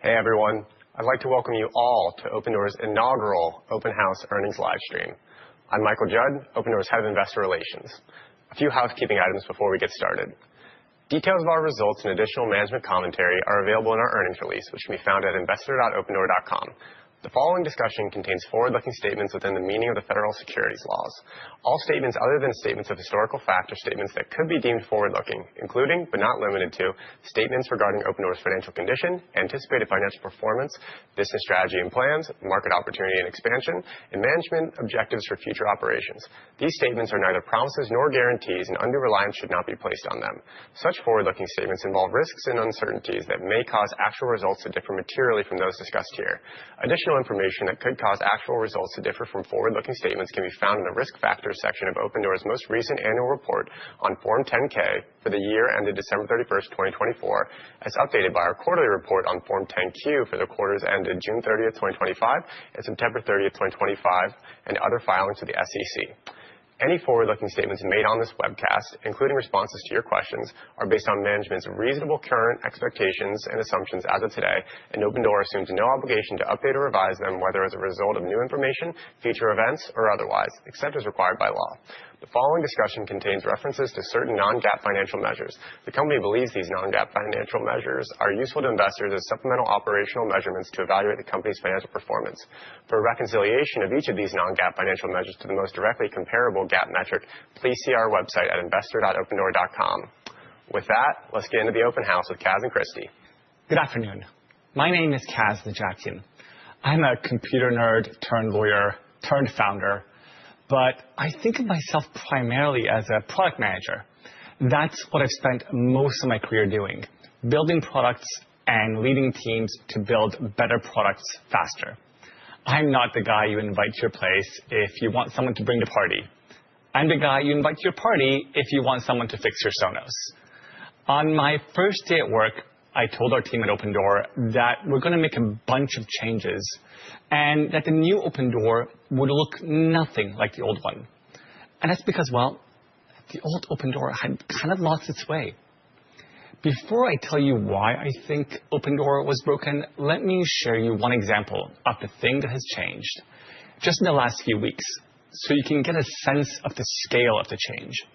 Hey everyone, I'd like to welcome you all to Opendoor's inaugural Open House earnings live stream. I'm Michael Judd, Opendoor's Head of Investor Relations. A few housekeeping items before we get started. Details of our results and additional management commentary are available in our earnings release, which can be found at investor.opendoor.com. The following discussion contains forward-looking statements within the meaning of the federal securities laws. All statements other than statements of historical fact are statements that could be deemed forward-looking, including, but not limited to, statements regarding Opendoor's financial condition, anticipated financial performance, business strategy and plans, market opportunity and expansion, and management objectives for future operations. These statements are neither promises nor guarantees, and undue reliance should not be placed on them. Such forward-looking statements involve risks and uncertainties that may cause actual results to differ materially from those discussed here. Additional information that could cause actual results to differ from forward-looking statements can be found in the Risk Factors section of Opendoor's most recent annual report on Form 10-K for the year ended December 31st, 2024, as updated by our quarterly report on Form 10-Q for the quarters ended June 30th, 2025 and September 30th, 2025, and other filings to the SEC. Any forward-looking statements made on this webcast, including responses to your questions, are based on management's reasonable current expectations and assumptions as of today, and Opendoor assumes no obligation to update or revise them, whether as a result of new information, future events, or otherwise, except as required by law. The following discussion contains references to certain non-GAAP financial measures. The company believes these non-GAAP financial measures are useful to investors as supplemental operational measurements to evaluate the company's financial performance. For a reconciliation of each of these non-GAAP financial measures to the most directly comparable GAAP metric, please see our website at investor.opendoor.com. With that, let's get into the open house with Kaz and Christy. Good afternoon. My name is Kaz Najakian. I'm a computer nerd turned lawyer turned founder, but I think of myself primarily as a product manager. That's what I've spent most of my career doing, building products and leading teams to build better products faster. I'm not the guy you invite to your place if you want someone to bring the party. I'm the guy you invite to your party if you want someone to fix your Sonos. On my first day at work, I told our team at Opendoor that we're going to make a bunch of changes and that the new Opendoor would look nothing like the old one. And that's because, well, the old Opendoor had kind of lost its way. Before I tell you why I think Opendoor was broken, let me share you one example of the thing that has changed just in the last few weeks, so you can get a sense of the scale of the change.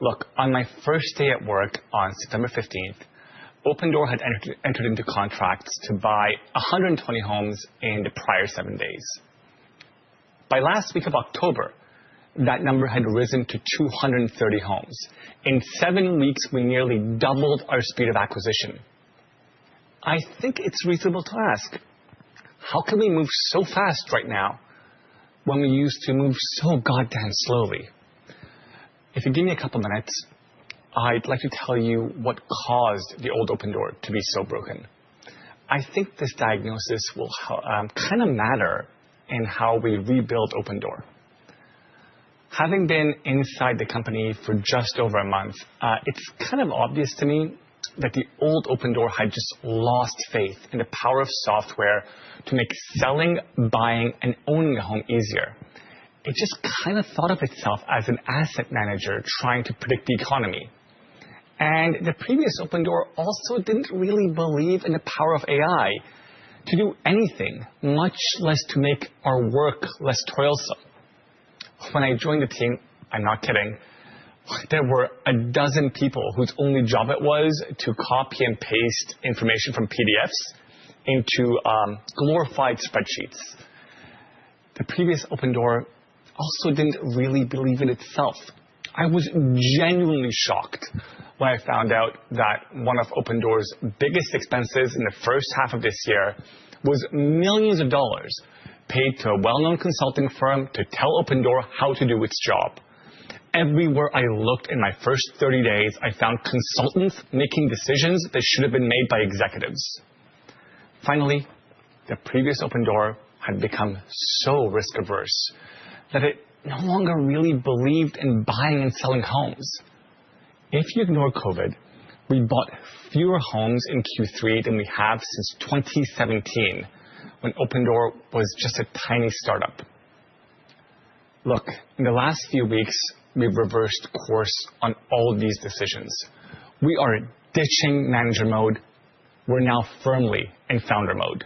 Look, on my first day at work on September 15th, Opendoor had entered into contracts to buy 120 homes in the prior 7 days. By last week of October, that number had risen to 230 homes. In 7 weeks, we nearly doubled our speed of acquisition. I think it's reasonable to ask, how can we move so fast right now when we used to move so goddamn slowly? If you give me a couple minutes, I'd like to tell you what caused the old Opendoor to be so broken. I think this diagnosis will kind of matter in how we rebuild Opendoor. Having been inside the company for just over a month, it's kind of obvious to me that the old Opendoor had just lost faith in the power of software to make selling, buying, and owning a home easier. It just kind of thought of itself as an asset manager trying to predict the economy. And the previous Opendoor also didn't really believe in the power of AI to do anything, much less to make our work less toilsome. When I joined the team, I'm not kidding, there were a dozen people whose only job it was to copy and paste information from PDFs into glorified spreadsheets. The previous Opendoor also didn't really believe in itself. I was genuinely shocked when I found out that one of Opendoor's biggest expenses in the first half of this year was millions of dollars paid to a well-known consulting firm to tell Opendoor how to do its job. Everywhere I looked in my first 30 days, I found consultants making decisions that should have been made by executives. Finally, the previous Opendoor had become so risk-averse that it no longer really believed in buying and selling homes. If you ignore COVID, we bought fewer homes in Q3 than we have since 2017, when Opendoor was just a tiny startup. Look, in the last few weeks, we've reversed course on all of these decisions. We are ditching manager mode. We're now firmly in founder mode.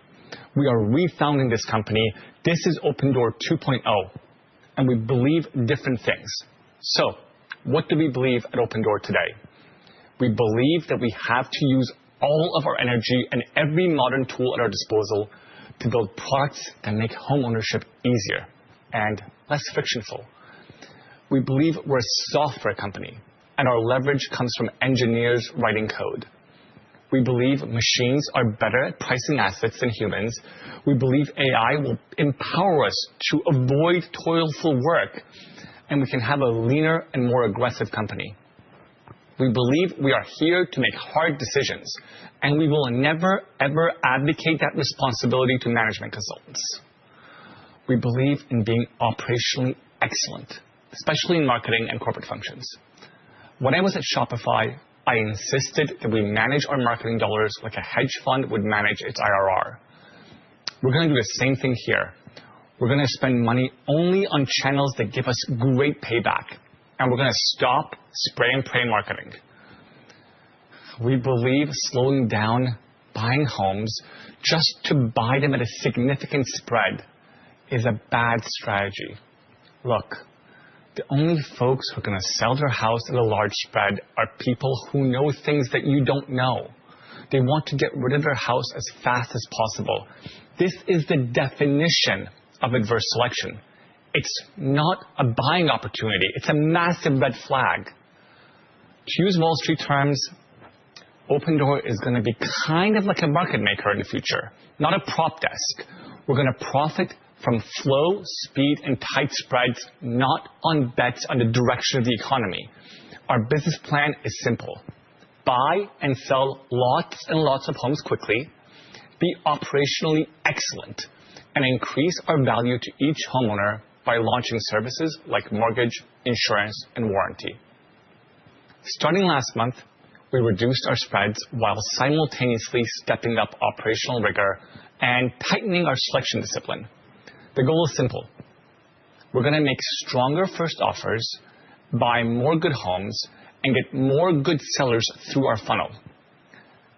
We are refounding this company. This is Opendoor 2.0, and we believe different things. So, what do we believe at Opendoor today? We believe that we have to use all of our energy and every modern tool at our disposal to build products that make homeownership easier and less frictionful. We believe we're a software company, and our leverage comes from engineers writing code. We believe machines are better at pricing assets than humans. We believe AI will empower us to avoid toilful work, and we can have a leaner and more aggressive company. We believe we are here to make hard decisions, and we will never, ever abdicate that responsibility to management consultants. We believe in being operationally excellent, especially in marketing and corporate functions. When I was at Shopify, I insisted that we manage our marketing dollars like a hedge fund would manage its IRR. We're going to do the same thing here. We're going to spend money only on channels that give us great payback, and we're going to stop spray and pray marketing. We believe slowing down buying homes just to buy them at a significant spread is a bad strategy. Look, the only folks who are going to sell their house at a large spread are people who know things that you don't know. They want to get rid of their house as fast as possible. This is the definition of adverse selection. It's not a buying opportunity. It's a massive red flag. To use Wall Street terms, Opendoor is going to be kind of like a market maker in the future, not a prop desk. We're going to profit from flow, speed, and tight spreads, not on bets on the direction of the economy. Our business plan is simple. Buy and sell lots and lots of homes quickly, be operationally excellent, and increase our value to each homeowner by launching services like mortgage, insurance, and warranty. Starting last month, we reduced our spreads while simultaneously stepping up operational rigor and tightening our selection discipline. The goal is simple. We're going to make stronger first offers, buy more good homes, and get more good sellers through our funnel.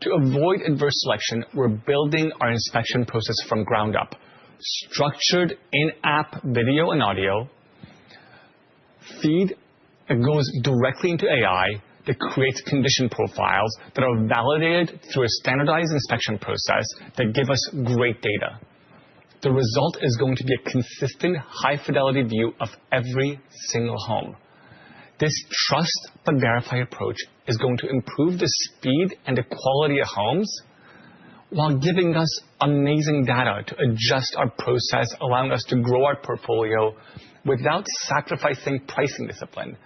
To avoid adverse selection, we're building our inspection process from ground up. Structured in-app video and audio, feed that goes directly into AI that creates condition profiles that are validated through a standardized inspection process that give us great data. The result is going to be a consistent, high-fidelity view of every single home. This trust but verify approach is going to improve the speed and the quality of homes while giving us amazing data to adjust our process, allowing us to grow our portfolio without sacrificing pricing discipline,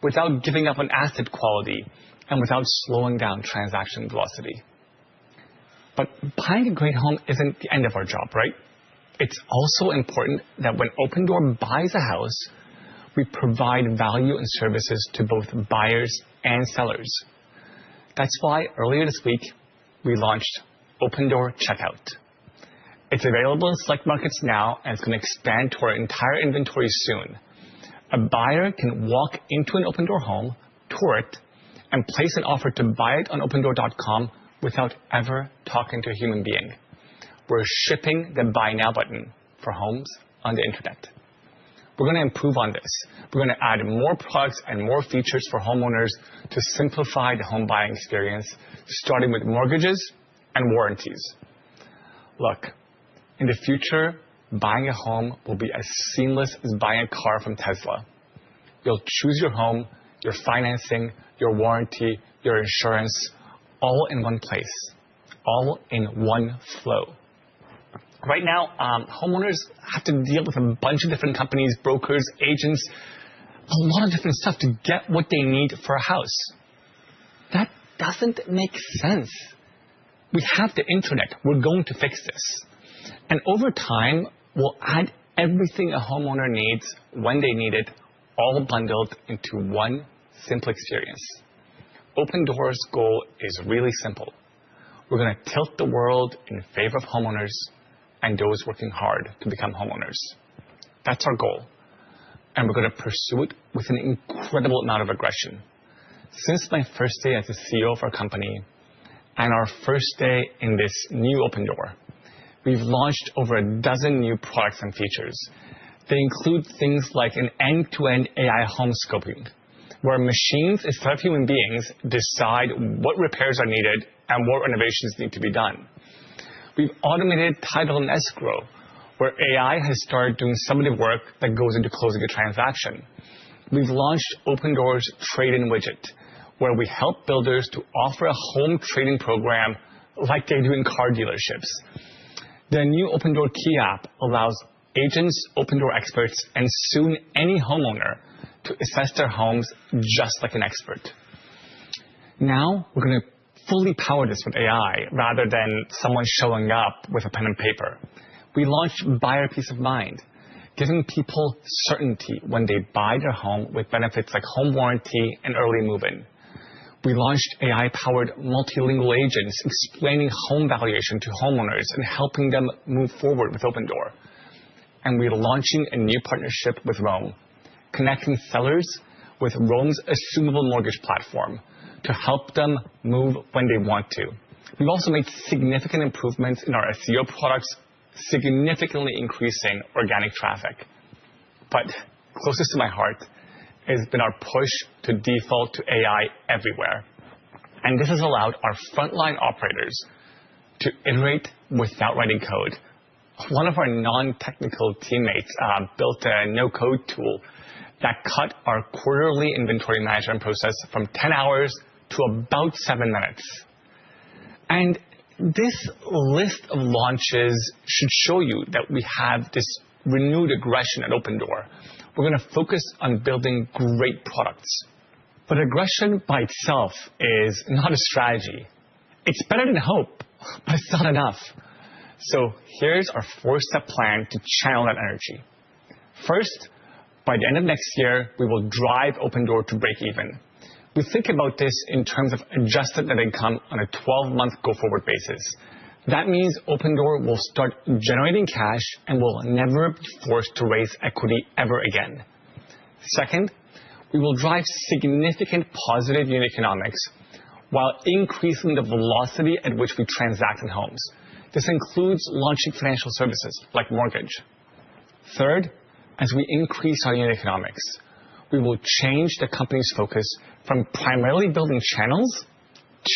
without giving up on asset quality, and without slowing down transaction velocity. But buying a great home isn't the end of our job, right? It's also important that when Opendoor buys a house, we provide value and services to both buyers and sellers. That's why earlier this week, we launched Opendoor Checkout. It's available in select markets now, and it's going to expand to our entire inventory soon. A buyer can walk into an Opendoor home, tour it, and place an offer to buy it on Opendoor.com without ever talking to a human being. We're shipping the Buy Now button for homes on the internet. We're going to improve on this. We're going to add more products and more features for homeowners to simplify the home buying experience, starting with mortgages and warranties. Look, in the future, buying a home will be as seamless as buying a car from Tesla. You'll choose your home, your financing, your warranty, your insurance, all in one place, all in one flow. Right now, homeowners have to deal with a bunch of different companies, brokers, agents, a lot of different stuff to get what they need for a house. That doesn't make sense. We have the internet. We're going to fix this. And over time, we'll add everything a homeowner needs when they need it, all bundled into one simple experience. Opendoor's goal is really simple. We're going to tilt the world in favor of homeowners and those working hard to become homeowners. That's our goal. And we're going to pursue it with an incredible amount of aggression. Since my first day as the CEO of our company, and our first day in this new Opendoor. We've launched over a dozen new products and features. They include things like an end-to-end AI home scoping, where machines instead of human beings decide what repairs are needed and what renovations need to be done. We've automated title and escrow, where AI has started doing some of the work that goes into closing a transaction. We've launched Opendoor's trade-in widget, where we help builders to offer a home trading program like they do in car dealerships. The new Opendoor Key app allows agents, Opendoor experts, and soon any homeowner to assess their homes just like an expert. Now we're going to fully power this with AI rather than someone showing up with a pen and paper. We launched Buyer Peace of Mind, giving people certainty when they buy their home with benefits like home warranty and early move-in. We launched AI-powered multilingual agents explaining home valuation to homeowners and helping them move forward with Opendoor. And we're launching a new partnership with Rome, connecting sellers with Rome's assumable mortgage platform to help them move when they want to. We've also made significant improvements in our SEO products, significantly increasing organic traffic. But closest to my heart has been our push to default to AI everywhere. And this has allowed our frontline operators to iterate without writing code. One of our non-technical teammates built a no-code tool that cut our quarterly inventory management process from 10 hours to about 7 minutes. And this list of launches should show you that we have this renewed aggression at Opendoor. We're going to focus on building great products. But aggression by itself is not a strategy. It's better than hope, but it's not enough. So here's our 4-step plan to channel that energy. First, by the end of next year, we will drive Opendoor to break even. We think about this in terms of adjusted net income on a 12-month go-forward basis. That means Opendoor will start generating cash and will never be forced to raise equity ever again. Second, we will drive significant positive unit economics while increasing the velocity at which we transact in homes. This includes launching financial services like mortgage. Third, as we increase our unit economics, we will change the company's focus from primarily building channels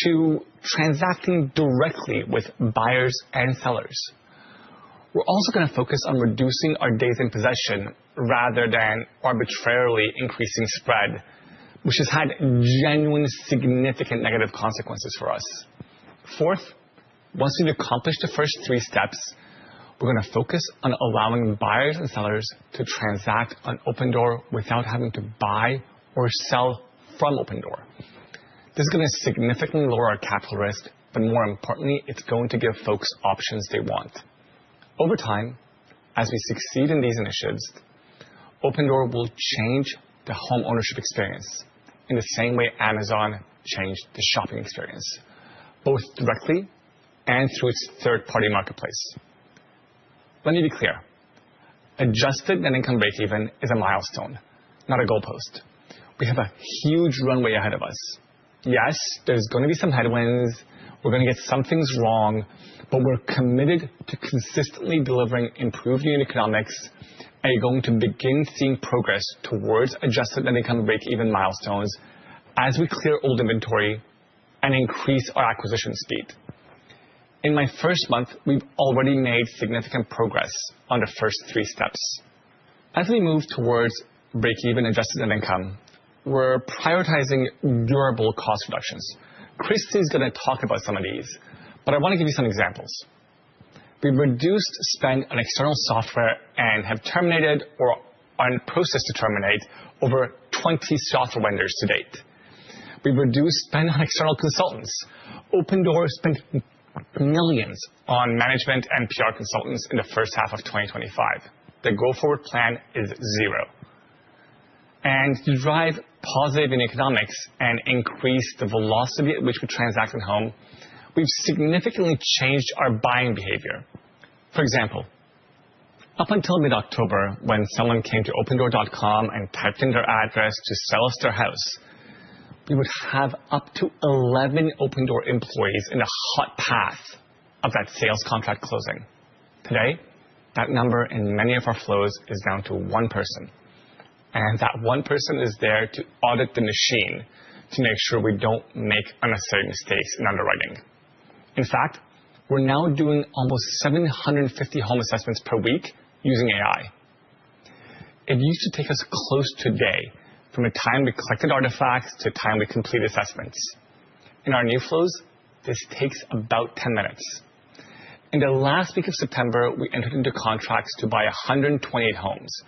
to transacting directly with buyers and sellers. We're also going to focus on reducing our days in possession rather than arbitrarily increasing spread, which has had genuine significant negative consequences for us. Fourth, once we've accomplished the first 3 steps, we're going to focus on allowing buyers and sellers to transact on Opendoor without having to buy or sell from Opendoor. This is going to significantly lower our capital risk, but more importantly, it's going to give folks options they want. Over time, as we succeed in these initiatives, Opendoor will change the home ownership experience in the same way Amazon changed the shopping experience, both directly and through its third-party marketplace. Let me be clear. Adjusted net income break-even is a milestone, not a goalpost. We have a huge runway ahead of us. Yes, there's going to be some headwinds. We're going to get some things wrong, but we're committed to consistently delivering improved unit economics and you're going to begin seeing progress towards adjusted net income break-even milestones as we clear old inventory and increase our acquisition speed. In my first month, we've already made significant progress on the first 3 steps. As we move towards break-even adjusted net income, we're prioritizing durable cost reductions. Christy's going to talk about some of these, but I want to give you some examples. We've reduced spend on external software and have terminated or are in process to terminate over 20 software vendors to date. We've reduced spend on external consultants. Opendoor spent millions on management and PR consultants in the first half of 2025. The go-forward plan is 0. And to drive positive unit economics and increase the velocity at which we transact in home, we've significantly changed our buying behavior. For example, up until mid-October, when someone came to Opendoor.com and typed in their address to sell us their house, we would have up to 11 Opendoor employees in the hot path of that sales contract closing. Today, that number in many of our flows is down to one person. And that one person is there to audit the machine to make sure we don't make unnecessary mistakes in underwriting. In fact, we're now doing almost 750 home assessments per week using AI. It used to take us close to a day from the time we collected artifacts to the time we complete assessments. In our new flows, this takes about 10 minutes. In the last week of September, we entered into contracts to buy 128 homes.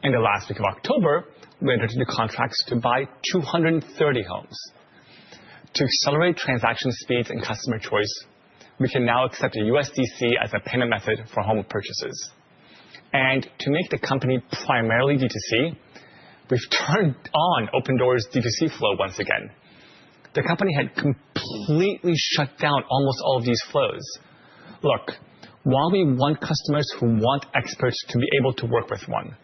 In the last week of October, we entered into contracts to buy 230 homes. To accelerate transaction speeds and customer choice, we can now accept a USDC as a payment method for home purchases. And to make the company primarily D2C, we've turned on Opendoor's D2C flow once again. The company had completely shut down almost all of these flows. Look, while we want customers who want experts to be able to work with one,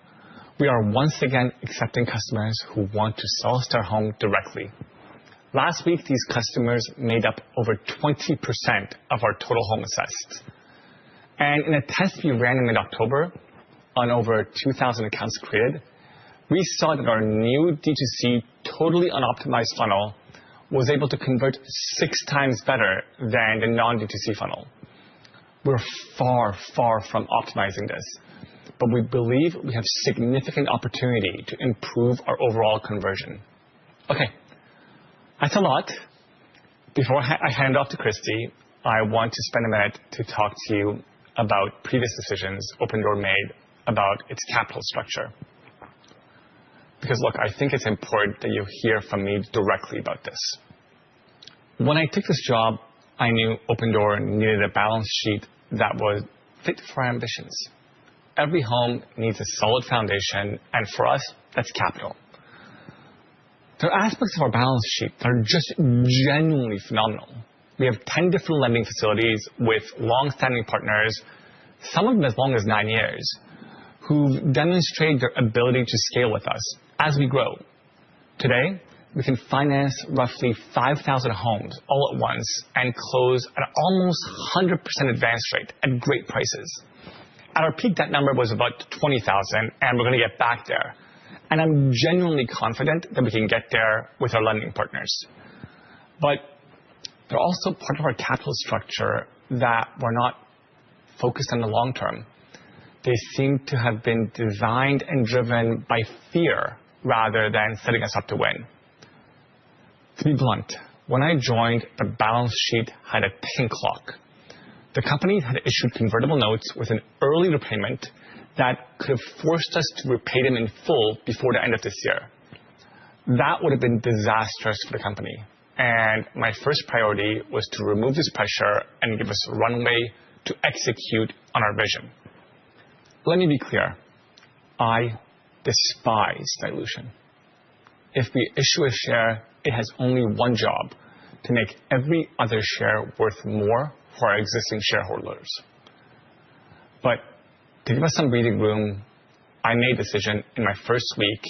we are once again accepting customers who want to sell us their home directly. Last week, these customers made up over 20% of our total home assessed. And in a test we ran in mid-October on over 2,000 accounts created, we saw that our new D2C totally unoptimized funnel was able to convert 6 times better than the non-D2C funnel. We're far, far from optimizing this, but we believe we have significant opportunity to improve our overall conversion. Okay, that's a lot. Before I hand off to Christy, I want to spend a minute to talk to you about previous decisions Opendoor made about its capital structure. Because look, I think it's important that you hear from me directly about this. When I took this job, I knew Opendoor needed a balance sheet that was fit for our ambitions. Every home needs a solid foundation, and for us, that's capital. There are aspects of our balance sheet that are just genuinely phenomenal. We have 10 different lending facilities with long-standing partners, some of them as long as 9 years, who've demonstrated their ability to scale with us as we grow. Today, we can finance roughly 5,000 homes all at once and close at an almost 100% advance rate at great prices. At our peak, that number was about 20,000, and we're going to get back there. And I'm genuinely confident that we can get there with our lending partners. But they're also part of our capital structure that we're not focused on the long term. They seem to have been designed and driven by fear rather than setting us up to win. To be blunt, when I joined, the balance sheet had a ticking clock. The company had issued convertible notes with an early repayment that could have forced us to repay them in full before the end of this year. That would have been disastrous for the company. And my first priority was to remove this pressure and give us a runway to execute on our vision. Let me be clear. I despise dilution. If we issue a share, it has only one job: to make every other share worth more for our existing shareholders. But to give us some breathing room, I made a decision in my first week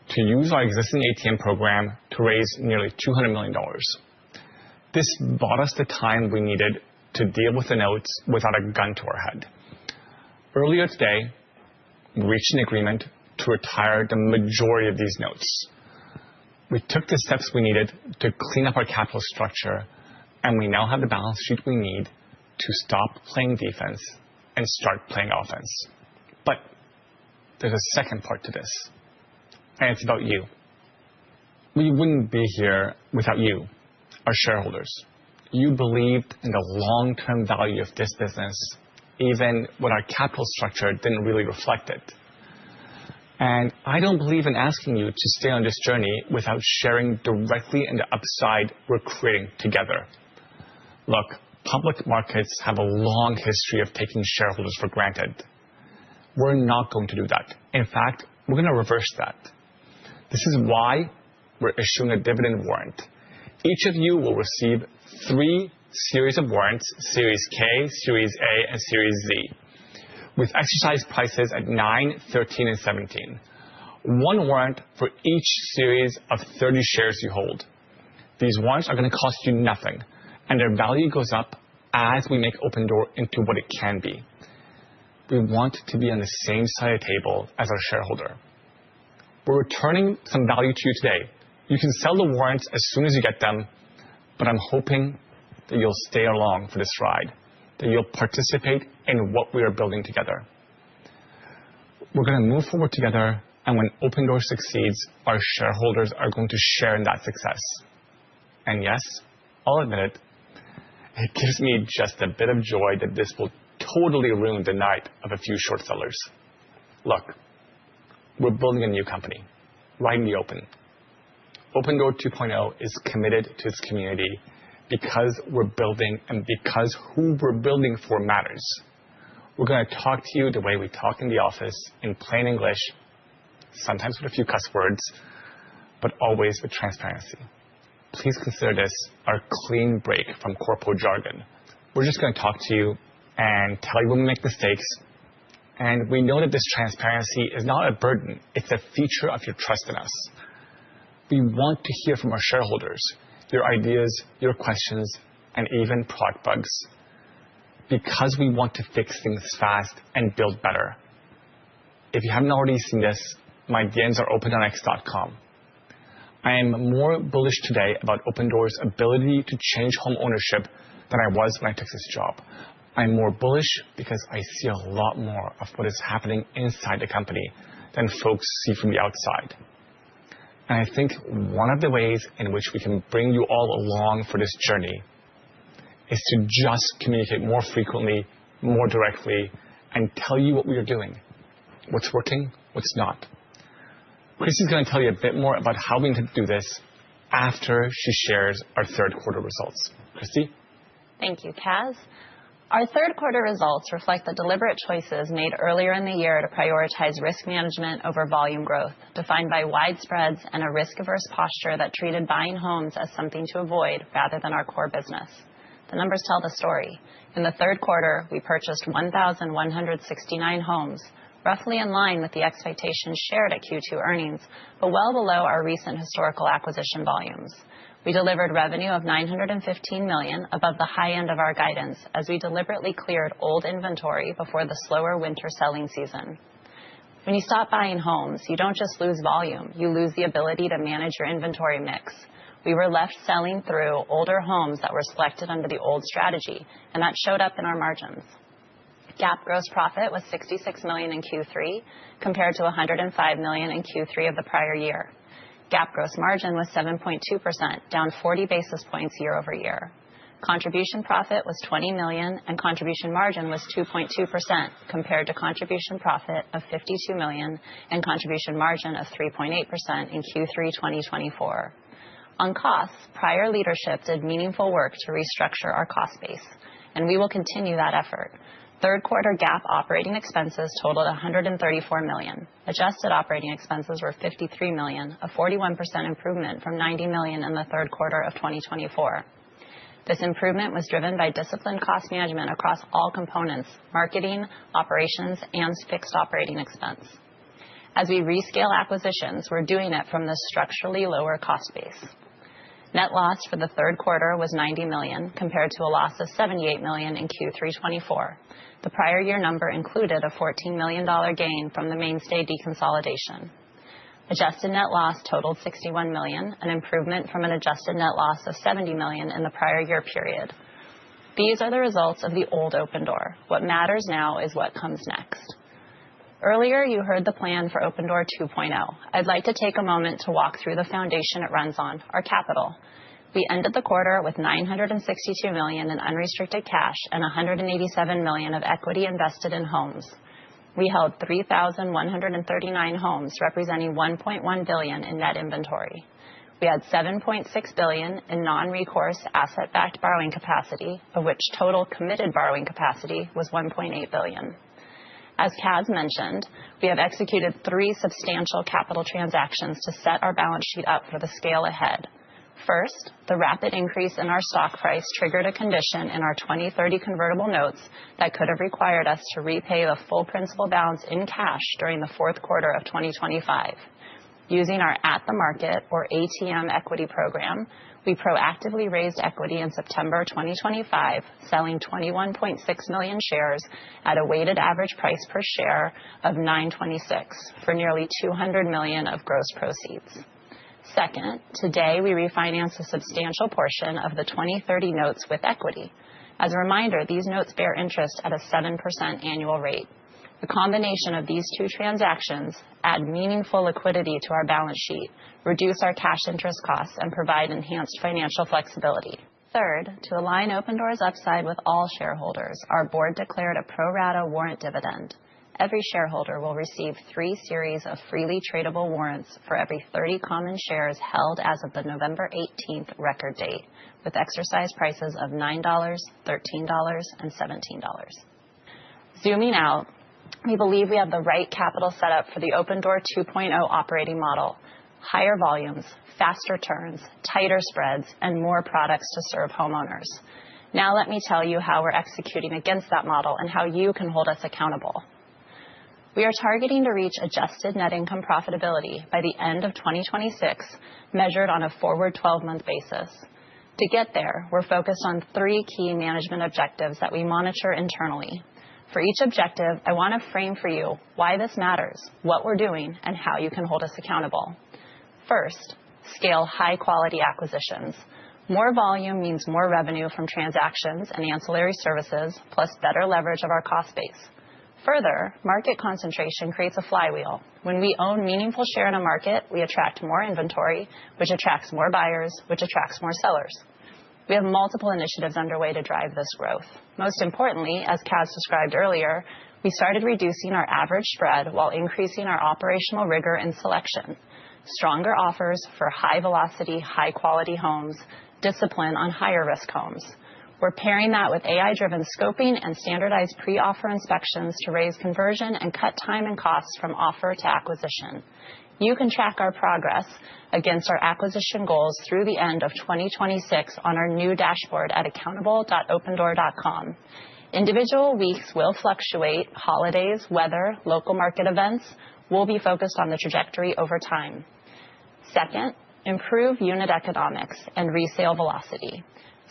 to use our existing ATM program to raise nearly $200 million. This bought us the time we needed to deal with the notes without a gun to our head. Earlier today, we reached an agreement to retire the majority of these notes. We took the steps we needed to clean up our capital structure, and we now have the balance sheet we need to stop playing defense and start playing offense. But there's a second part to this, and it's about you. We wouldn't be here without you, our shareholders. You believed in the long-term value of this business, even when our capital structure didn't really reflect it. And I don't believe in asking you to stay on this journey without sharing directly in the upside we're creating together. Look, public markets have a long history of taking shareholders for granted. We're not going to do that. In fact, we're going to reverse that. This is why we're issuing a dividend warrant. Each of you will receive 3 series of warrants: Series K, Series A, and Series Z, with exercise prices at 9, 13, and 17. 1 warrant for each series of 30 shares you hold. These warrants are going to cost you nothing, and their value goes up as we make Opendoor into what it can be. We want to be on the same side of the table as our shareholder. We're returning some value to you today. You can sell the warrants as soon as you get them, but I'm hoping that you'll stay along for this ride, that you'll participate in what we are building together. We're going to move forward together, and when Opendoor succeeds, our shareholders are going to share in that success. And yes, I'll admit it, it gives me just a bit of joy that this will totally ruin the night of a few short sellers. Look, we're building a new company, right in the open. Opendoor 2.0 is committed to its community because we're building and because who we're building for matters. We're going to talk to you the way we talk in the office, in plain English, sometimes with a few cuss words, but always with transparency. Please consider this our clean break from corporate jargon. We're just going to talk to you and tell you when we make mistakes. And we know that this transparency is not a burden. It's a feature of your trust in us. We want to hear from our shareholders, your ideas, your questions, and even product bugs, because we want to fix things fast and build better. If you haven't already seen this, my DMs are open.x.com. I am more bullish today about Opendoor's ability to change home ownership than I was when I took this job. I'm more bullish because I see a lot more of what is happening inside the company than folks see from the outside. And I think one of the ways in which we can bring you all along for this journey is to just communicate more frequently, more directly, and tell you what we are doing, what's working, what's not. Christy's going to tell you a bit more about how we intend to do this after she shares our third quarter results. Christy? Thank you, Kaz. Our third quarter results reflect the deliberate choices made earlier in the year to prioritize risk management over volume growth, defined by wide spreads and a risk-averse posture that treated buying homes as something to avoid rather than our core business. The numbers tell the story. In the third quarter, we purchased 1,169 homes, roughly in line with the expectations shared at Q2 earnings, but well below our recent historical acquisition volumes. We delivered revenue of $915 million, above the high end of our guidance, as we deliberately cleared old inventory before the slower winter selling season. When you stop buying homes, you don't just lose volume, you lose the ability to manage your inventory mix. We were left selling through older homes that were selected under the old strategy, and that showed up in our margins. GAAP gross profit was $66 million in Q3, compared to $105 million in Q3 of the prior year. GAAP gross margin was 7.2%, down 40 basis points year over year. Contribution profit was $20 million, and contribution margin was 2.2%, compared to contribution profit of $52 million and contribution margin of 3.8% in Q3 2024. On costs, prior leadership did meaningful work to restructure our cost base, and we will continue that effort. Third quarter GAAP operating expenses totaled $134 million. Adjusted operating expenses were $53 million, a 41% improvement from $90 million in the third quarter of 2024. This improvement was driven by disciplined cost management across all components: marketing, operations, and fixed operating expense. As we rescale acquisitions, we're doing it from the structurally lower cost base. Net loss for the third quarter was $90 million, compared to a loss of $78 million in Q3 24. The prior year number included a $14 million gain from the Mainstay deconsolidation. Adjusted net loss totaled $61 million, an improvement from an adjusted net loss of $70 million in the prior year period. These are the results of the old Opendoor. What matters now is what comes next. Earlier, you heard the plan for Opendoor 2.0. I'd like to take a moment to walk through the foundation it runs on, our capital. We ended the quarter with $962 million in unrestricted cash and $187 million of equity invested in homes. We held 3,139 homes, representing $1.1 billion in net inventory. We had $7.6 billion in non-recourse asset-backed borrowing capacity, of which total committed borrowing capacity was $1.8 billion. As Kaz mentioned, we have executed 3 substantial capital transactions to set our balance sheet up for the scale ahead. First, the rapid increase in our stock price triggered a condition in our 2030 convertible notes that could have required us to repay the full principal balance in cash during the fourth quarter of 2025. Using our at-the-market, or ATM, equity program, We proactively raised equity in September 2025, selling 21.6 million shares at a weighted average price per share of $9.26 for nearly $200 million of gross proceeds. Second, today we refinanced a substantial portion of the 2030 notes with equity. As a reminder, these notes bear interest at a 7% annual rate. The combination of these two transactions add meaningful liquidity to our balance sheet, reduce our cash interest costs, and provide enhanced financial flexibility. Third, to align Opendoor's upside with all shareholders, our board declared a pro rata warrant dividend. Every shareholder will receive 3 series of freely tradable warrants for every 30 common shares held as of the November 18th record date, with exercise prices of $9, $13, and $17. Zooming out, we believe we have the right capital setup for the Opendoor 2.0 operating model: higher volumes, faster turns, tighter spreads, and more products to serve homeowners. Now let me tell you how we're executing against that model and how you can hold us accountable. We are targeting to reach adjusted net income profitability by the end of 2026, measured on a forward 12-month basis. To get there, we're focused on 3 key management objectives that we monitor internally. For each objective, I want to frame for you why this matters, what we're doing, and how you can hold us accountable. First, scale high-quality acquisitions. More volume means more revenue from transactions and ancillary services, plus better leverage of our cost base. Further, market concentration creates a flywheel. When we own meaningful share in a market, we attract more inventory, which attracts more buyers, which attracts more sellers. We have multiple initiatives underway to drive this growth. Most importantly, as Kaz described earlier, we started reducing our average spread while increasing our operational rigor and selection. Stronger offers for high-velocity, high-quality homes, discipline on higher-risk homes. We're pairing that with AI-driven scoping and standardized pre-offer inspections to raise conversion and cut time and costs from offer to acquisition. You can track our progress against our acquisition goals through the end of 2026 on our new dashboard at accountable.opendoor.com. Individual weeks will fluctuate. Holidays, weather, local market events will be focused on the trajectory over time. Second, improve unit economics and resale velocity.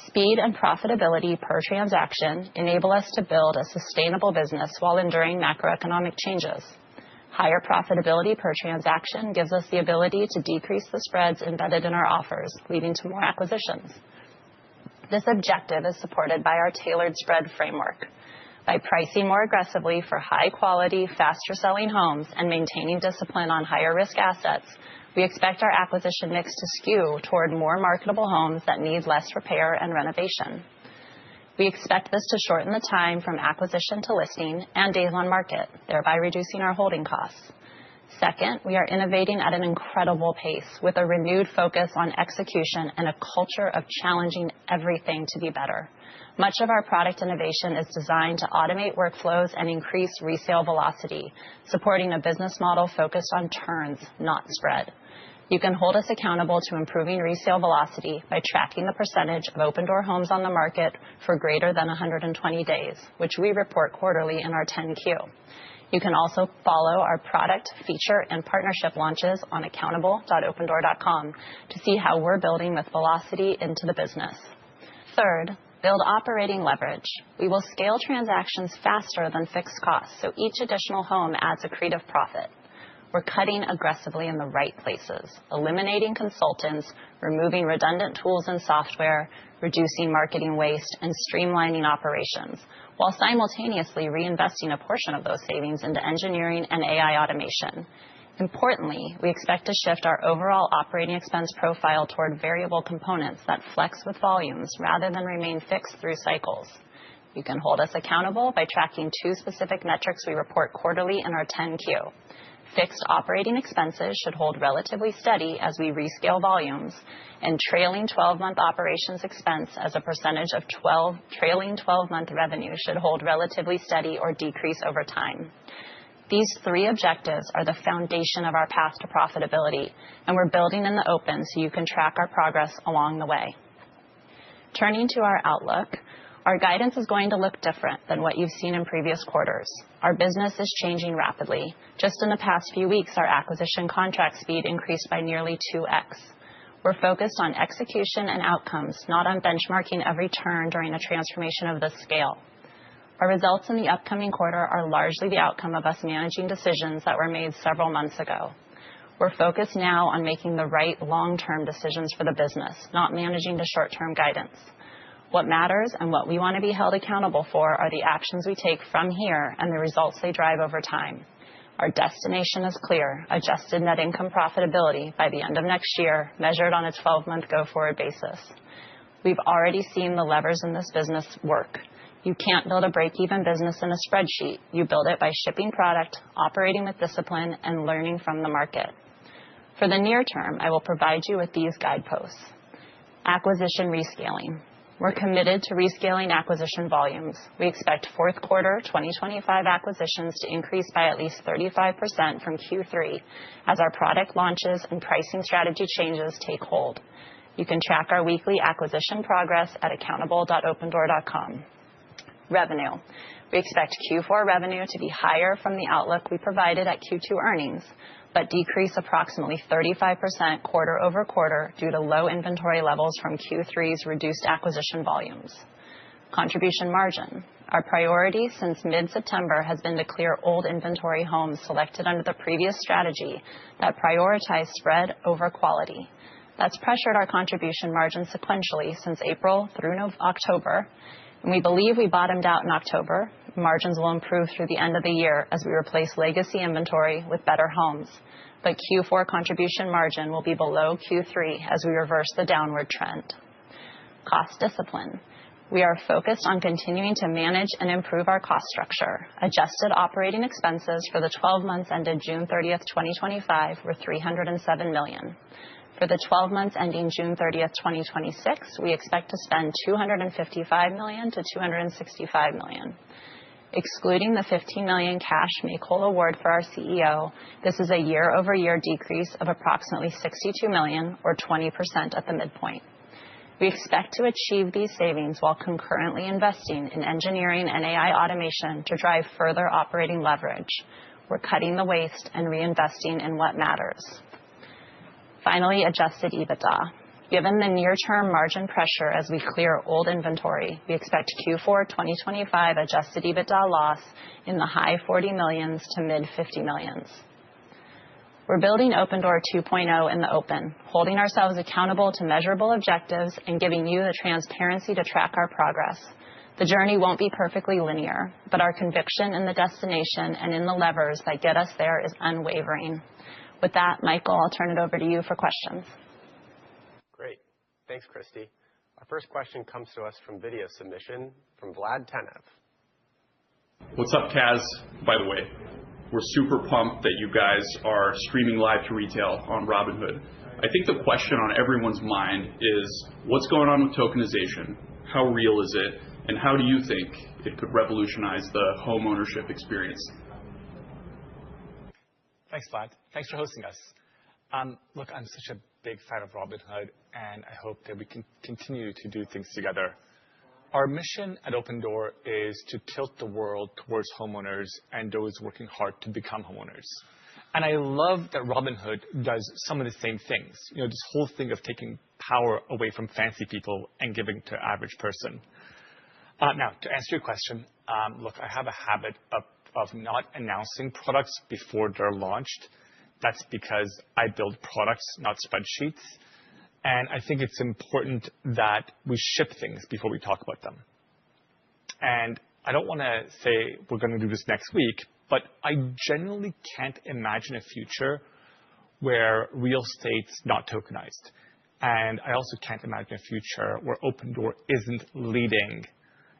Speed and profitability per transaction enable us to build a sustainable business while enduring macroeconomic changes. Higher profitability per transaction gives us the ability to decrease the spreads embedded in our offers, leading to more acquisitions. This objective is supported by our tailored spread framework. By pricing more aggressively for high-quality, faster-selling homes and maintaining discipline on higher-risk assets, we expect our acquisition mix to skew toward more marketable homes that need less repair and renovation. We expect this to shorten the time from acquisition to listing and days on market, thereby reducing our holding costs. Second, we are innovating at an incredible pace with a renewed focus on execution and a culture of challenging everything to be better. Much of our product innovation is designed to automate workflows and increase resale velocity, supporting a business model focused on turns, not spread. You can hold us accountable to improving resale velocity by tracking the percentage of Opendoor homes on the market for greater than 120 days, which we report quarterly in our 10-Q. You can also follow our product, feature, and partnership launches on accountable.opendoor.com to see how we're building with velocity into the business. Third, build operating leverage. We will scale transactions faster than fixed costs, so each additional home adds accretive profit. We're cutting aggressively in the right places, eliminating consultants, removing redundant tools and software, reducing marketing waste, and streamlining operations, while simultaneously reinvesting a portion of those savings into engineering and AI automation. Importantly, we expect to shift our overall operating expense profile toward variable components that flex with volumes rather than remain fixed through cycles. You can hold us accountable by tracking 2 specific metrics we report quarterly in our 10-Q. Fixed operating expenses should hold relatively steady as we rescale volumes, and trailing 12-month operations expense as a percentage of trailing 12-month revenue should hold relatively steady or decrease over time. These 3 objectives are the foundation of our path to profitability, and we're building in the open so you can track our progress along the way. Turning to our outlook, our guidance is going to look different than what you've seen in previous quarters. Our business is changing rapidly. Just in the past few weeks, our acquisition contract speed increased by nearly 2x. We're focused on execution and outcomes, not on benchmarking every turn during a transformation of this scale. Our results in the upcoming quarter are largely the outcome of us managing decisions that were made several months ago. We're focused now on making the right long-term decisions for the business, not managing to short-term guidance. What matters and what we want to be held accountable for are the actions we take from here and the results they drive over time. Our destination is clear: adjusted net income profitability by the end of next year, measured on a 12-month go-forward basis. We've already seen the levers in this business work. You can't build a break-even business in a spreadsheet. You build it by shipping product, operating with discipline, and learning from the market. For the near term, I will provide you with these guideposts. Acquisition rescaling. We're committed to rescaling acquisition volumes. We expect fourth quarter 2025 acquisitions to increase by at least 35% from Q3 as our product launches and pricing strategy changes take hold. You can track our weekly acquisition progress at accountable.opendoor.com. Revenue. We expect Q4 revenue to be higher from the outlook we provided at Q2 earnings, but decrease approximately 35% quarter over quarter due to low inventory levels from Q3's reduced acquisition volumes. Contribution margin. Our priority since mid-September has been to clear old inventory homes selected under the previous strategy that prioritize spread over quality. That's pressured our contribution margin sequentially since April through October, and we believe we bottomed out in October. Margins will improve through the end of the year as we replace legacy inventory with better homes, but Q4 contribution margin will be below Q3 as we reverse the downward trend. Cost discipline. We are focused on continuing to manage and improve our cost structure. Adjusted operating expenses for the 12 months ended June 30th, 2025 were $307 million. For the 12 months ending June 30th, 2026, we expect to spend $255 million to $265 million. Excluding the $15 million cash make-whole award for our CEO, this is a year-over-year decrease of approximately $62 million, or 20% at the midpoint. We expect to achieve these savings while concurrently investing in engineering and AI automation to drive further operating leverage. We're cutting the waste and reinvesting in what matters. Finally, adjusted EBITDA. Given the near-term margin pressure as we clear old inventory, we expect Q4 2025 adjusted EBITDA loss in the high $40 millions to mid-$50 millions. We're building Opendoor 2.0 in the open, holding ourselves accountable to measurable objectives and giving you the transparency to track our progress. The journey won't be perfectly linear, but our conviction in the destination and in the levers that get us there is unwavering. With that, Michael, I'll turn it over to you for questions. Great. Thanks, Christy. Our first question comes to us from video submission from Vlad Tenev. What's up, Kaz? By the way, we're super pumped that you guys are streaming live to retail on Robinhood. I think the question on everyone's mind is, what's going on with tokenization? How real is it? And how do you think it could revolutionize the home ownership experience? Thanks, Vlad. Thanks for hosting us. Look, I'm such a big fan of Robinhood, and I hope that we can continue to do things together. Our mission at Opendoor is to tilt the world towards homeowners and those working hard to become homeowners. And I love that Robinhood does some of the same things. You know, this whole thing of taking power away from fancy people and giving to average person. Now, to answer your question, look, I have a habit of not announcing products before they're launched. That's because I build products, not spreadsheets. And I think it's important that we ship things before we talk about them. And I don't want to say we're going to do this next week, but I genuinely can't imagine a future where real estate's not tokenized. And I also can't imagine a future where Opendoor isn't leading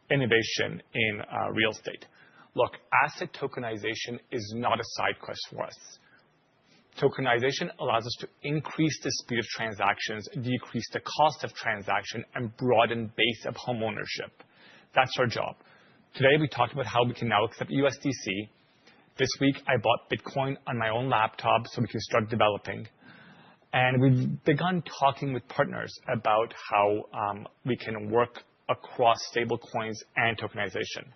innovation in real estate. Look, asset tokenization is not a side quest for us. Tokenization allows us to increase the speed of transactions, decrease the cost of transaction, and broaden base of home ownership. That's our job. Today, we talked about how we can now accept USDC. This week, I bought Bitcoin on my own laptop so we can start developing. And we've begun talking with partners about how we can work across stablecoins and tokenization.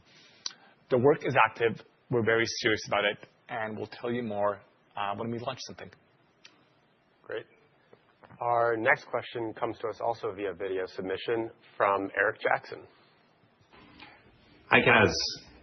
The work is active. We're very serious about it, and we'll tell you more when we launch something. Great. Our next question comes to us also via video submission from Eric Jackson. Hi, Kaz.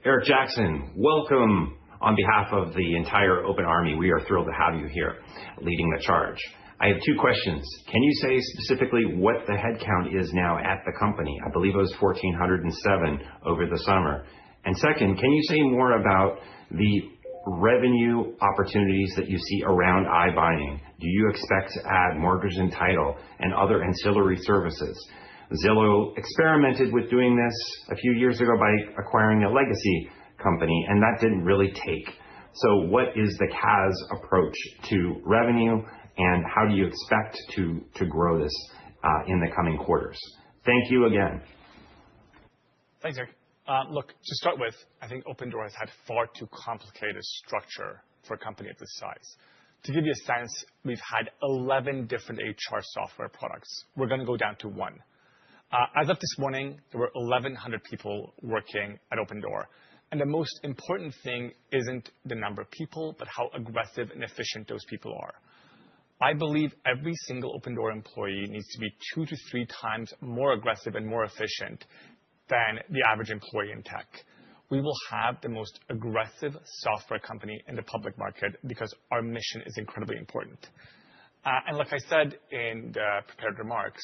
Eric Jackson, welcome. On behalf of the entire Open Army, we are thrilled to have you here leading the charge. I have two questions. Can you say specifically what the headcount is now at the company? I believe it was 1,407 over the summer. And second, can you say more about the revenue opportunities that you see around iBuying? Do you expect to add mortgage and title and other ancillary services? Zillow experimented with doing this a few years ago by acquiring a legacy company, and that didn't really take. So what is the Kaz approach to revenue, and how do you expect to grow this in the coming quarters? Thank you again. Thanks, Eric. Look, to start with, I think Opendoor has had far too complicated a structure for a company of this size. To give you a sense, we've had 11 different HR software products. We're going to go down to one. As of this morning, there were 1,100 people working at Opendoor. And the most important thing isn't the number of people, but how aggressive and efficient those people are. I believe every single Opendoor employee needs to be 2 to 3 times more aggressive and more efficient than the average employee in tech. We will have the most aggressive software company in the public market because our mission is incredibly important. And like I said in the prepared remarks,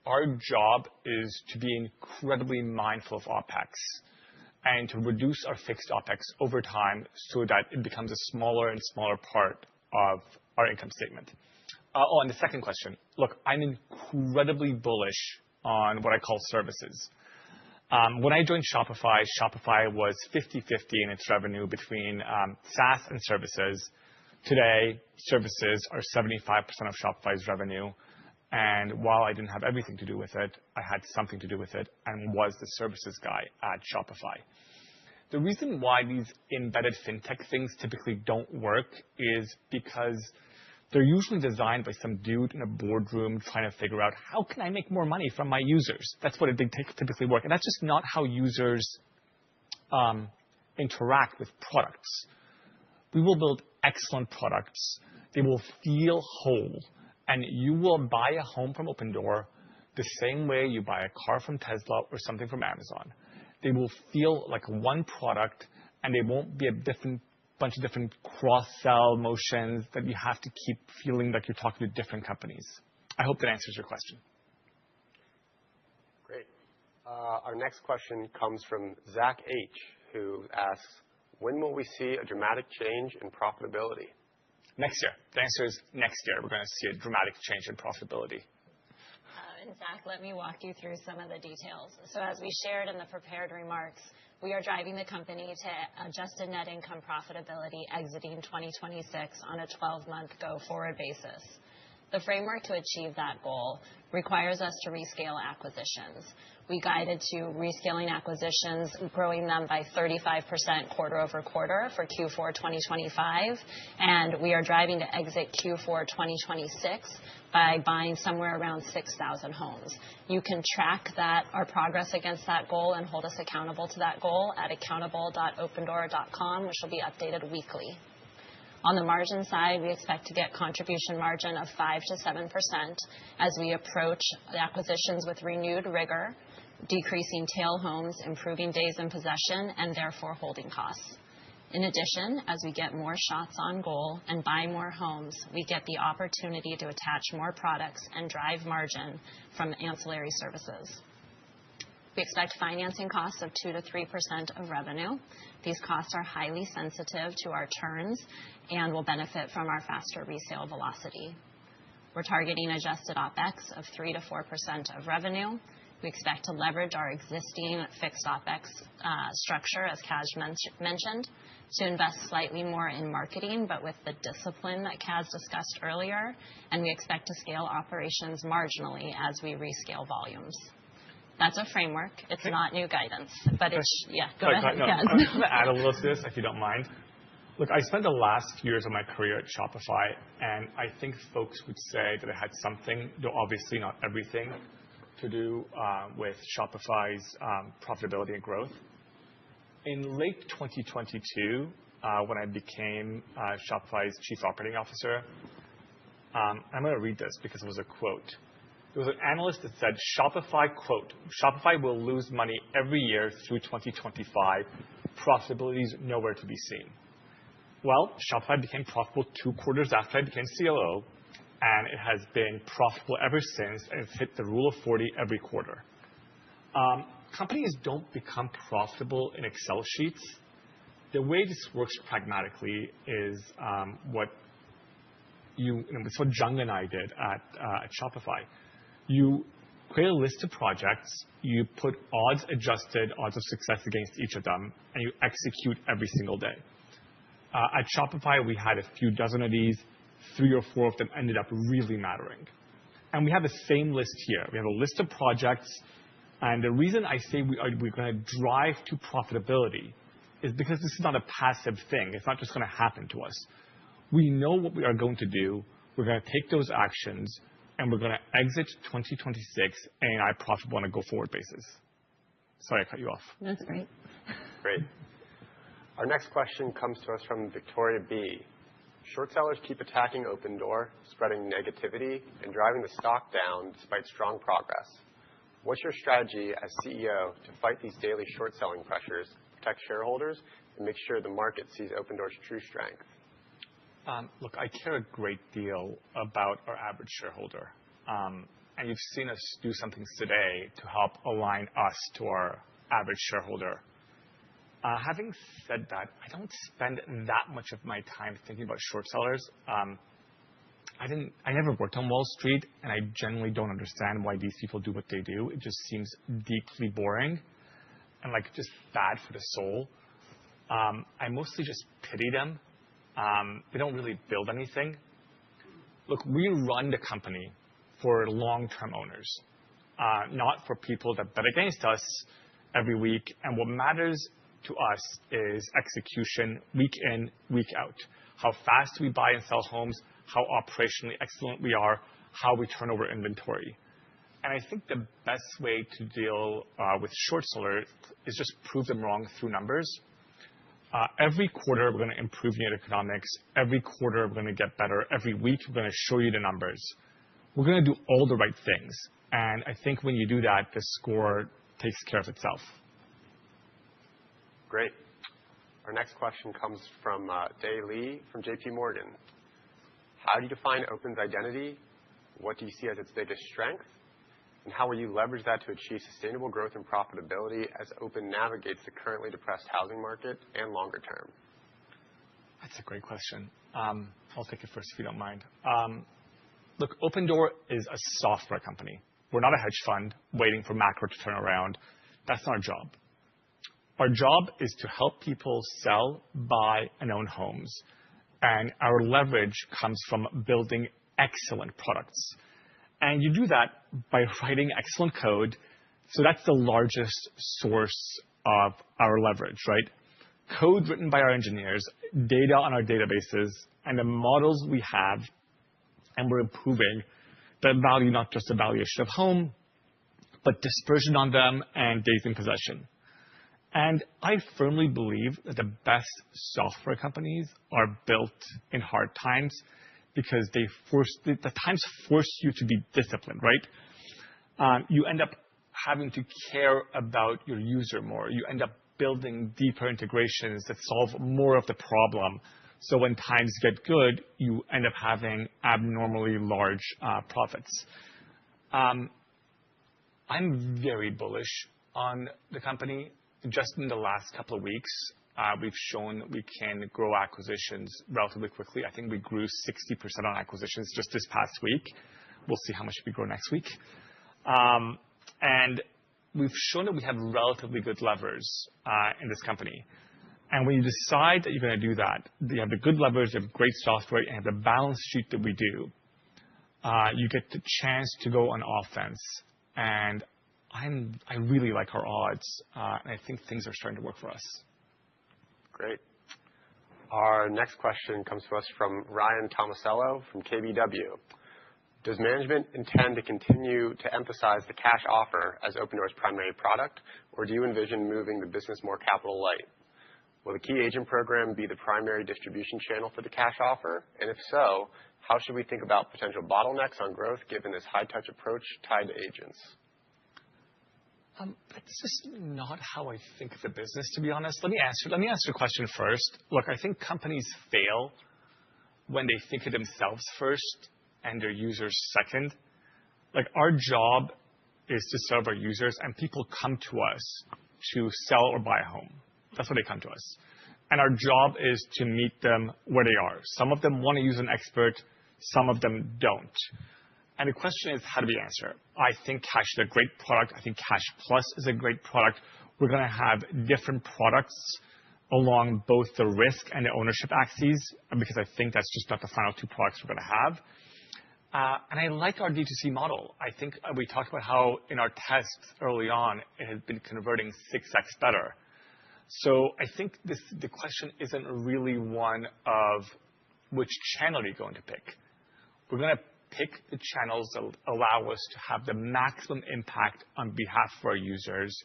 our job is to be incredibly mindful of OpEx and to reduce our fixed OpEx over time so that it becomes a smaller and smaller part of our income statement. And the second question, look, I'm incredibly bullish on what I call services. When I joined Shopify, Shopify was 50-50 in its revenue between SaaS and services. Today, services are 75% of Shopify's revenue. And while I didn't have everything to do with it, I had something to do with it and was the services guy at Shopify. The reason why these embedded fintech things typically don't work is because they're usually designed by some dude in a boardroom trying to figure out how can I make more money from my users. That's what they typically work. And that's just not how users interact with products. We will build excellent products. They will feel whole. And you will buy a home from Opendoor the same way you buy a car from Tesla or something from Amazon. They will feel like one product, and they won't be a bunch of different cross-sell motions that you have to keep feeling like you're talking to different companies. I hope that answers your question. Great. Our next question comes from Zach H., who asks, when will we see a dramatic change in profitability? Next year. The answer is next year. We're going to see a dramatic change in profitability. And Zach, let me walk you through some of the details. So as we shared in the prepared remarks, we are driving the company to adjusted net income profitability exiting 2026 on a 12-month go-forward basis. The framework to achieve that goal requires us to rescale acquisitions. We guided to rescaling acquisitions, growing them by 35% quarter over quarter for Q4 2025. And we are driving to exit Q4 2026 by buying somewhere around 6,000 homes. You can track our progress against that goal and hold us accountable to that goal at accountable.opendoor.com, which will be updated weekly. On the margin side, we expect to get contribution margin of 5 to 7% as we approach the acquisitions with renewed rigor, decreasing tail homes, improving days in possession, and therefore holding costs. In addition, as we get more shots on goal and buy more homes, we get the opportunity to attach more products and drive margin from ancillary services. We expect financing costs of 2 to 3% of revenue. These costs are highly sensitive to our turns and will benefit from our faster resale velocity. We're targeting adjusted OpEx of 3 to 4% of revenue. We expect to leverage our existing fixed OpEx structure, as Kaz mentioned, to invest slightly more in marketing, but with the discipline that Kaz discussed earlier. And we expect to scale operations marginally as we rescale volumes. That's a framework. It's not new guidance, but it's, yeah, go ahead. I'm going to add a little to this, if you don't mind. Look, I spent the last few years of my career at Shopify, and I think folks would say that it had something, though obviously not everything, to do with Shopify's profitability and growth. In late 2022, when I became Shopify's Chief Operating Officer, I'm going to read this because it was a quote. There was an analyst that said, Shopify will lose money every year through 2025. Profitability is nowhere to be seen. Well, Shopify became profitable 2 quarters after I became COO, and it has been profitable ever since, and it's hit the rule of 40 every quarter. Companies don't become profitable in Excel sheets. The way this works pragmatically is what Jung and I did at Shopify. You create a list of projects, you put odds-adjusted odds of success against each of them, and you execute every single day. At Shopify, we had a few dozen of these. 3 or 4 of them ended up really mattering. And we have the same list here. We have a list of projects. And the reason I say we're going to drive to profitability is because this is not a passive thing. It's not just going to happen to us. We know what we are going to do. We're going to take those actions, and we're going to exit 2026 AI profitable on a go-forward basis. Sorry, I cut you off. That's great. Great. Our next question comes to us from Victoria B. Short sellers keep attacking Opendoor, spreading negativity, and driving the stock down despite strong progress. What's your strategy as CEO to fight these daily short selling pressures, protect shareholders, and make sure the market sees Opendoor's true strength? Look, I care a great deal about our average shareholder. And you've seen us do some things today to help align us to our average shareholder. Having said that, I don't spend that much of my time thinking about short sellers. I never worked on Wall Street, and I generally don't understand why these people do what they do. It just seems deeply boring and just bad for the soul. I mostly just pity them. They don't really build anything. Look, we run the company for long-term owners, not for people that bet against us every week. And what matters to us is execution week in, week out. How fast we buy and sell homes, how operationally excellent we are, how we turn over inventory. And I think the best way to deal with short sellers is just prove them wrong through numbers. Every quarter, we're going to improve unit economics. Every quarter, we're going to get better. Every week, we're going to show you the numbers. We're going to do all the right things. And I think when you do that, the score takes care of itself. Great. Our next question comes from Dae Lee from JP Morgan. How do you define Open's identity? What do you see as its biggest strength? And how will you leverage that to achieve sustainable growth and profitability as Open navigates the currently depressed housing market and longer term? That's a great question. I'll take it first if you don't mind. Look, Opendoor is a software company. We're not a hedge fund waiting for macro to turn around. That's not our job. Our job is to help people sell, buy, and own homes. And our leverage comes from building excellent products. And you do that by writing excellent code. So that's the largest source of our leverage, right? Code written by our engineers, data on our databases, and the models we have, and we're improving the value, not just the valuation of home, but dispersion on them and days in possession. And I firmly believe that the best software companies are built in hard times because the times force you to be disciplined, right? You end up having to care about your user more. You end up building deeper integrations that solve more of the problem. So when times get good, you end up having abnormally large profits. I'm very bullish on the company. Just in the last couple of weeks, we've shown that we can grow acquisitions relatively quickly. I think we grew 60% on acquisitions just this past week. We'll see how much we grow next week. And we've shown that we have relatively good levers in this company. And when you decide that you're going to do that, you have the good levers, you have great software, and have the balance sheet that we do, you get the chance to go on offense. And I really like our odds, and I think things are starting to work for us. Great. Our next question comes to us from Ryan Tomasello from KBW. Does management intend to continue to emphasize the cash offer as Opendoor's primary product, or do you envision moving the business more capital light? Will the key agent program be the primary distribution channel for the cash offer? And if so, how should we think about potential bottlenecks on growth given this high-touch approach tied to agents? It's just not how I think of the business, to be honest. Let me answer the question first. Look, I think companies fail when they think of themselves first and their users second. Like, our job is to serve our users, and people come to us to sell or buy a home. That's why they come to us. And our job is to meet them where they are. Some of them want to use an expert. Some of them don't. And the question is, how do we answer? I think Cash is a great product. I think Cash Plus is a great product. We're going to have different products along both the risk and the ownership axes, because I think that's just not the final two products we're going to have. And I like our D2C model. I think we talked about how in our tests early on, it has been converting 6x better. So I think the question isn't really one of which channel are you going to pick. We're going to pick the channels that allow us to have the maximum impact on behalf of our users.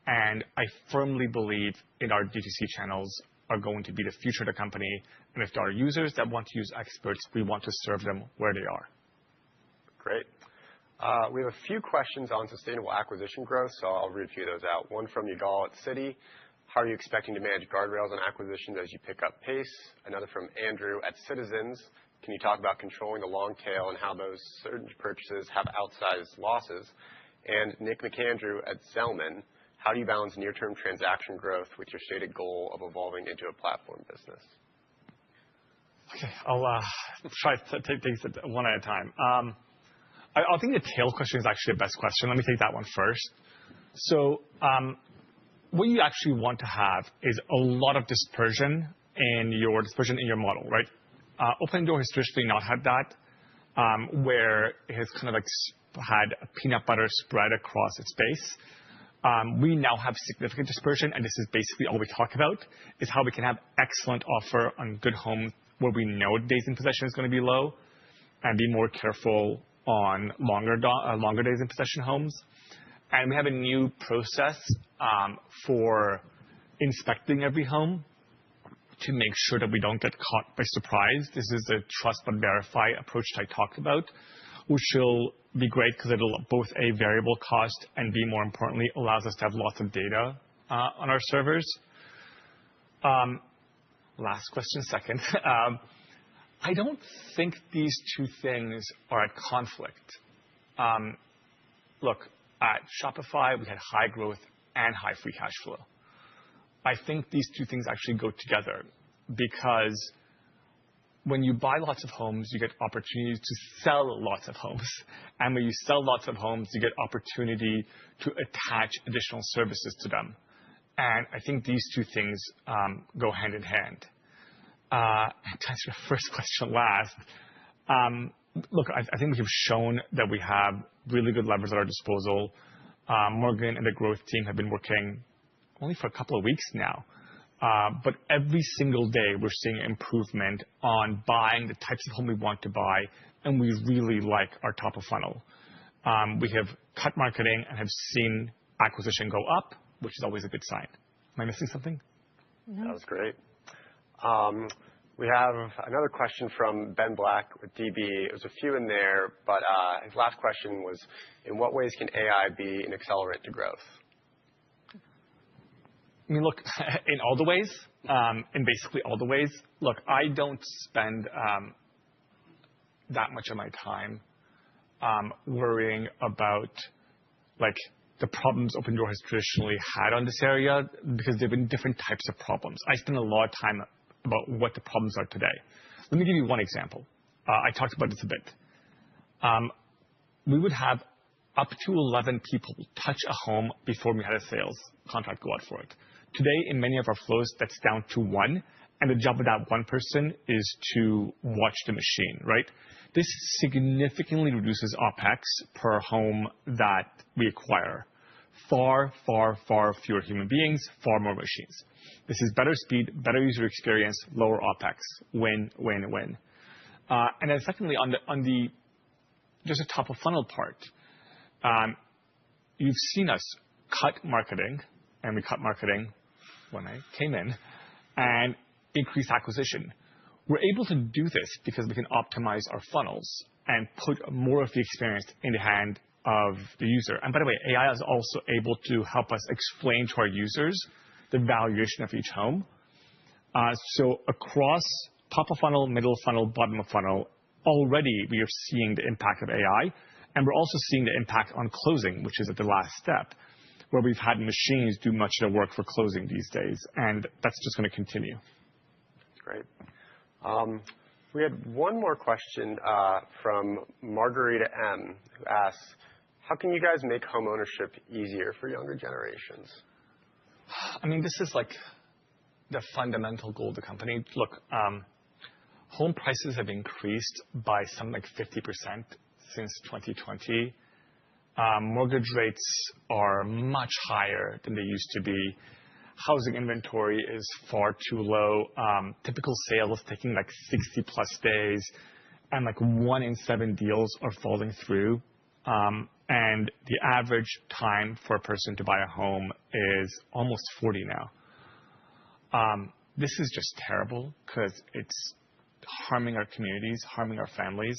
And I firmly believe in our D2C channels are going to be the future of the company. And if there are users that want to use experts, we want to serve them where they are. Great. We have a few questions on sustainable acquisition growth, so I'll read a few of those out. One from Yigal at Citi. How are you expecting to manage guardrails on acquisitions as you pick up pace? Another from Andrew at Citizens. Can you talk about controlling the long tail and how those certain purchases have outsized losses? And Nick McAndrew at Zelman. How do you balance near-term transaction growth with your stated goal of evolving into a platform business? Okay, I'll try to take things one at a time. I think the tail question is actually the best question. Let me take that one first. So what you actually want to have is a lot of dispersion in your model, right? Opendoor has traditionally not had that, where it has kind of like had a peanut butter spread across its base. We now have significant dispersion, and this is basically all we talk about, is how we can have excellent offer on good homes where we know days in possession is going to be low, and be more careful on longer days in possession homes. And we have a new process for inspecting every home to make sure that we don't get caught by surprise. This is a trust but verify approach that I talked about, which will be great because it'll both a variable cost and B, more importantly, allows us to have lots of data on our servers. Last question second. I don't think these two things are at conflict. Look, at Shopify, we had high growth and high free cash flow. I think these two things actually go together because when you buy lots of homes, you get opportunities to sell lots of homes. And when you sell lots of homes, you get opportunity to attach additional services to them. And I think these two things go hand in hand. And to answer your first question last, look, I think we have shown that we have really good levers at our disposal. Morgan and the growth team have been working only for a couple of weeks now. But every single day, we're seeing improvement on buying the types of home we want to buy, and we really like our top of funnel. We have cut marketing and have seen acquisition go up, which is always a good sign. Am I missing something? No. That was great. We have another question from Ben Black with DB. It was a few in there, but his last question was, in what ways can AI be an accelerant to growth? I mean, look, in all the ways, in basically all the ways. Look, I don't spend that much of my time worrying about like the problems Opendoor has traditionally had on this area because there have been different types of problems. I spend a lot of time about what the problems are today. Let me give you one example. I talked about this a bit. We would have up to 11 people touch a home before we had a sales contract go out for it. Today, in many of our flows, that's down to one, and the job of that one person is to watch the machine, right? This significantly reduces OPEX per home that we acquire. Far, far, far fewer human beings, far more machines. This is better speed, better user experience, lower OPEX. Win, win, win. And then secondly, on the just a top of funnel part, you've seen us cut marketing, and we cut marketing when I came in, and increase acquisition. We're able to do this because we can optimize our funnels and put more of the experience in the hand of the user. And by the way, AI is also able to help us explain to our users the valuation of each home. So across top of funnel, middle funnel, bottom of funnel, already we are seeing the impact of AI. And we're also seeing the impact on closing, which is at the last step, where we've had machines do much of the work for closing these days. And that's just going to continue. Great. We had one more question from Margarita M, who asks, how can you guys make home ownership easier for younger generations? I mean, this is like the fundamental goal of the company. Look, home prices have increased by something like 50% since 2020. Mortgage rates are much higher than they used to be. Housing inventory is far too low. Typical sales taking like 60+ days, and like 1 in 7 deals are falling through. And the average time for a person to buy a home is almost 40 now. This is just terrible because it's harming our communities, harming our families.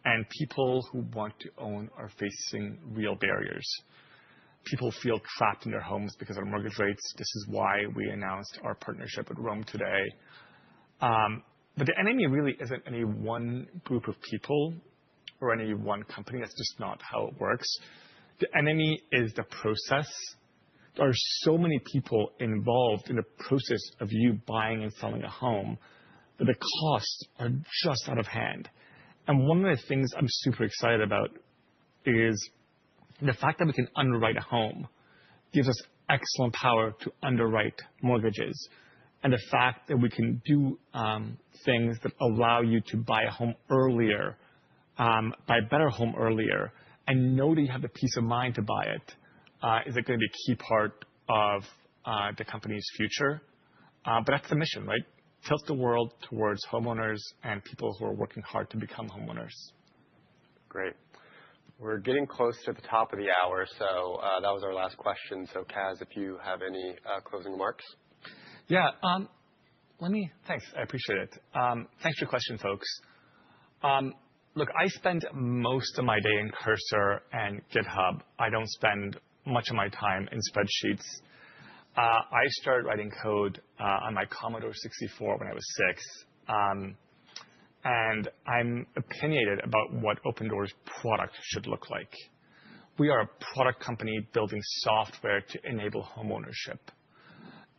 And people who want to own are facing real barriers. People feel trapped in their homes because of mortgage rates. This is why we announced our partnership with Rome today. But the enemy really isn't any one group of people or any one company. That's just not how it works. The enemy is the process. There are so many people involved in the process of you buying and selling a home that the costs are just out of hand. And one of the things I'm super excited about is the fact that we can underwrite a home gives us excellent power to underwrite mortgages. And the fact that we can do things that allow you to buy a home earlier, buy a better home earlier, and know that you have the peace of mind to buy it, is going to be a key part of the company's future. But that's the mission, right? Tilt the world towards homeowners and people who are working hard to become homeowners. Great. We're getting close to the top of the hour, so that was our last question. So, Kaz, if you have any closing remarks. Yeah. Thanks. I appreciate it. Thanks for your question, folks. Look, I spend most of my day in Cursor and GitHub. I don't spend much of my time in spreadsheets. I started writing code on my Commodore 64 when I was 6. And I'm opinionated about what Opendoor's product should look like. We are a product company building software to enable homeownership.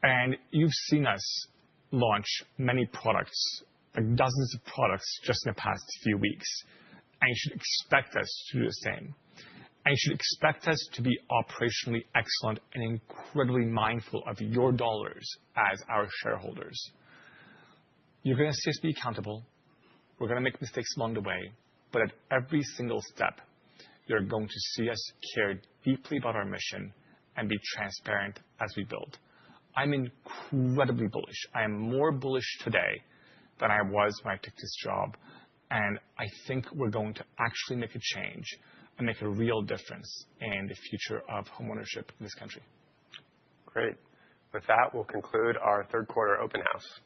And you've seen us launch many products, like dozens of products just in the past few weeks. And you should expect us to do the same. And you should expect us to be operationally excellent and incredibly mindful of your dollars as our shareholders. You're going to see us be accountable. We're going to make mistakes along the way. But at every single step, you're going to see us care deeply about our mission and be transparent as we build. I'm incredibly bullish. I am more bullish today than I was when I took this job. And I think we're going to actually make a change and make a real difference in the future of homeownership in this country. Great. With that, we'll conclude our third quarter open house.